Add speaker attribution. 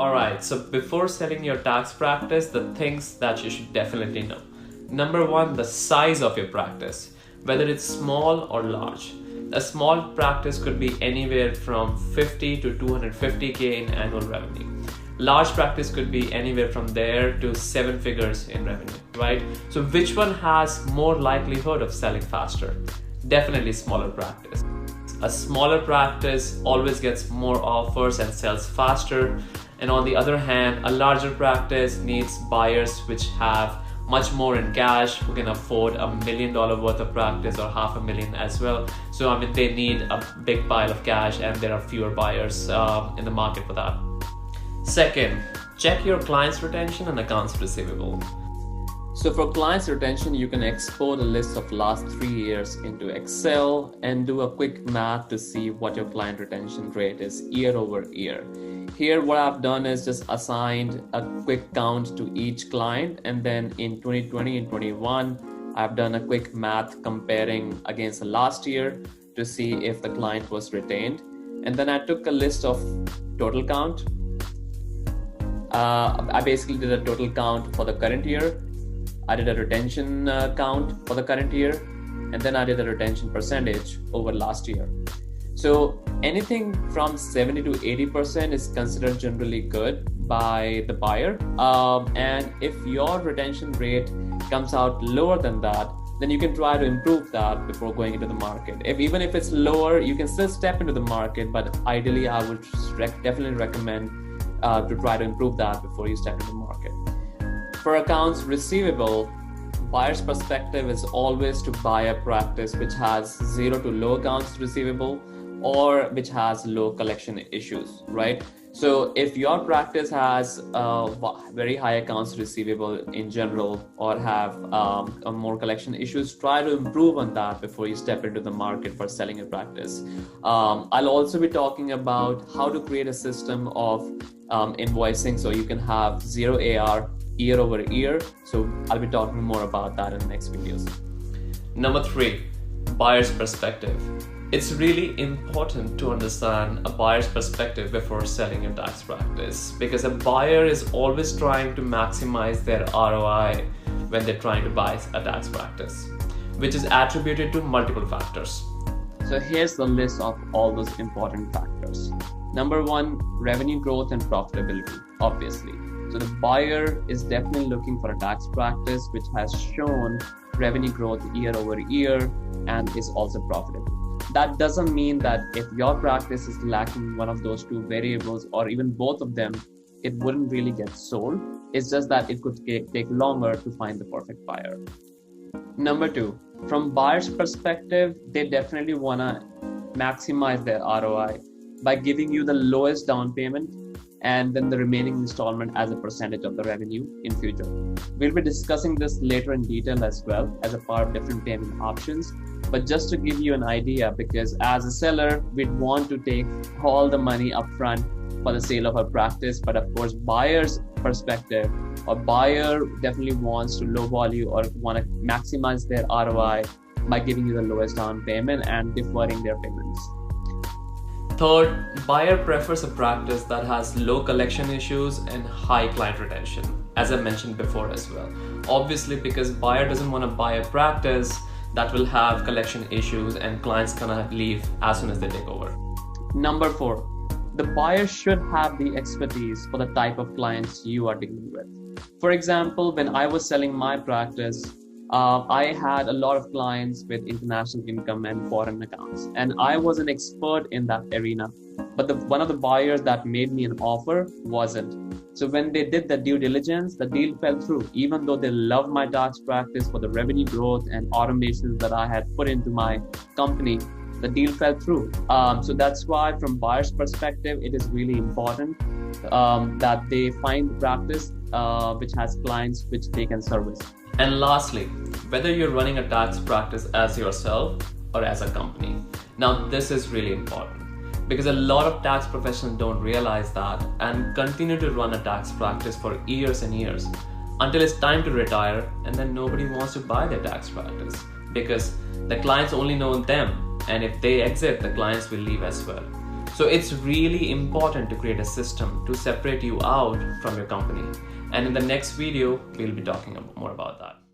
Speaker 1: Alright, so before selling your tax practice, the things that you should definitely know. Number one, the size of your practice, whether it's small or large. A small practice could be anywhere from 50 to 250k in annual revenue. Large practice could be anywhere from there to 7 figures in revenue, right? So which one has more likelihood of selling faster? Definitely smaller practice. A smaller practice always gets more offers and sells faster. And on the other hand, a larger practice needs buyers which have much more in cash, who can afford $1 million worth of practice or $500,000 as well. So they need a big pile of cash, and there are fewer buyers in the market for that. Second, check your clients' retention and accounts receivable. So for clients retention, you can export a list of last 3 years into Excel and do a quick math to see what your client retention rate is year over year. Here, what I've done is just assigned a quick count to each client, and then in 2020 and 21, I've done a quick math comparing against the last year to see if the client was retained. And then I took a list of total count. I basically did a total count for the current year. I did a retention count for the current year, and then I did a retention percentage over last year. So anything from 70 to 80% is considered generally good by the buyer. And if your retention rate comes out lower than that, then you can try to improve that before going into the market. Even if it's lower, you can still step into the market, but ideally I would definitely recommend to try to improve that before you step into the market. For accounts receivable, buyer's perspective is always to buy a practice which has zero to low accounts receivable or which has low collection issues, right? So if your practice has very high accounts receivable in general or have more collection issues, try to improve on that before you step into the market for selling a practice. I'll also be talking about how to create a system of invoicing so you can have zero AR year over year. So I'll be talking more about that in the next videos. Number 3, buyer's perspective. It's really important to understand a buyer's perspective before selling your tax practice, because a buyer is always trying to maximize their ROI when they're trying to buy a tax practice, which is attributed to multiple factors. So here's the list of all those important factors. Number 1, revenue growth and profitability, obviously. So the buyer is definitely looking for a tax practice which has shown revenue growth year over year and is also profitable. That doesn't mean that if your practice is lacking one of those 2 variables or even both of them, it wouldn't really get sold. It's just that it could take longer to find the perfect buyer. Number 2, from buyer's perspective, they definitely want to maximize their ROI by giving you the lowest down payment and then the remaining installment as a percentage of the revenue in future. We'll be discussing this later in detail as well as a part of different payment options. But just to give you an idea, because as a seller, we'd want to take all the money upfront for the sale of our practice. But of course, buyer's perspective, a buyer definitely wants to lowball you or want to maximize their ROI by giving you the lowest down payment and deferring their payments. Third, buyer prefers a practice that has low collection issues and high client retention, as I mentioned before as well. Obviously, because buyer doesn't want to buy a practice that will have collection issues and clients gonna leave as soon as they take over. Number 4, the buyer should have the expertise for the type of clients you are dealing with. For example, when I was selling my practice, I had a lot of clients with international income and foreign accounts, and I was an expert in that arena. But one of the buyers that made me an offer wasn't. So when they did the due diligence, the deal fell through, even though they loved my tax practice for the revenue growth and automations that I had put into my company. The deal fell through. So that's why from buyer's perspective, it is really important that they find practice which has clients which they can service. And lastly, whether you're running a tax practice as yourself or as a company. Now, this is really important because a lot of tax professionals don't realize that and continue to run a tax practice for years and years until it's time to retire, and then nobody wants to buy their tax practice because the clients only know them, and if they exit, the clients will leave as well. So it's really important to create a system to separate you out from your company. And in the next video, we'll be talking more about that.